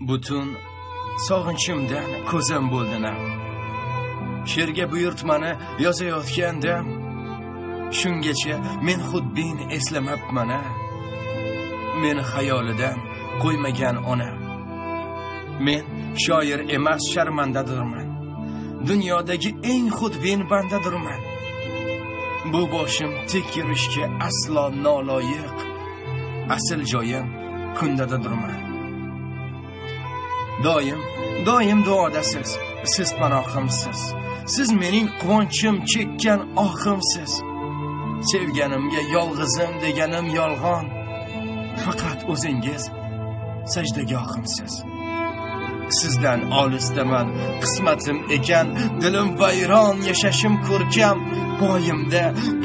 Butun sog'inchimdan ko'zim bo'ldinam. She'rga buyurtmani yozayotgandim. Shungacha men xudbin eslamabman. Meni xayolidan qo'ymagan onam. Men shoir emas, sharmandadirman. Dunyodagi eng xudbin bandadirman. Bu boshim tik yurishga aslo noloyiq. Asl joyim kundadadirman. Doim duodasiz. Siz panohimsiz. Siz mening quvonchim chekkan ohimsiz. Sevganimga yolg'izim deganim yolg'on. Faqat o'zingiz sajdagohimsiz. Sizdan olisdaman, qismatim ekan, dilim vayron, yashashim ko'rkam.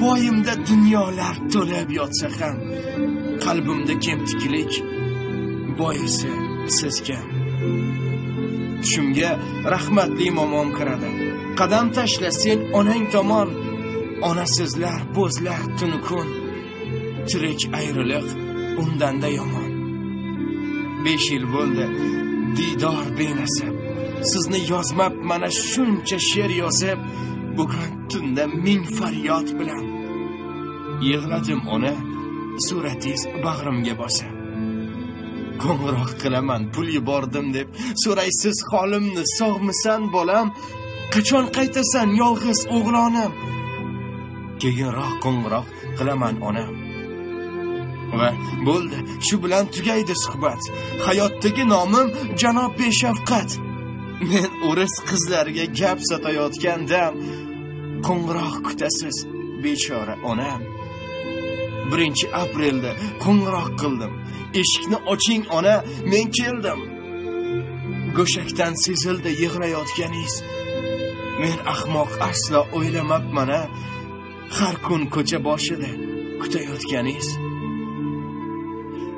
Poyimda dunyolar to'lib yotsa ham, qalbimda kemtiklik, boisi sizga. Tushimga rahmatli momom kiradi. Qadam tashla sen onang tomon. Onasizlar, bo'zlar tunu kun. Tirik ayriliq undanda yomon. 5 yil bo'ldi diydor benasib. Sizni yozmab mana shuncha she'r yozib, bugun tunda ming faryod bilan yig'ladim ona, suratingiz bag'rimga bosib. Qo'ng'iroq qilaman, pul yubordim deb so'raysiz holimni, sog'misan bolam? Qachon qaytasan yolg'iz o'g'lonim? Keyinroq qo'ng'iroq qilaman onam. Va bo'ldi, shu bilan tugaydi suhbat. Hayotdagi nomim janob beshafqat. Men o'ris qizlarga gap sotayotgandam, qo'ng'iroq kutasiz bechora onam. 1 aprelda qo'ng'iroq qildim. Eshikni oching ona, men keldim. Go'shakdan sezildi yig'layotganingiz. Men ahmoq aslo o'ylamabman. Har kun ko'cha boshida kutayotganingiz.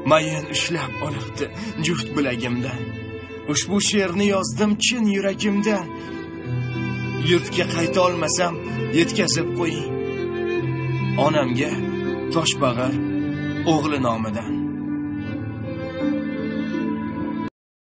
Mayin ushlab olibdi juft bilagimdan. Ushbu she'rni yozdim chin yuragimdan. Yurtga qayta olmasam yetkazib qo'ying. Onamga Toshbag'ir o'g'li nomidan.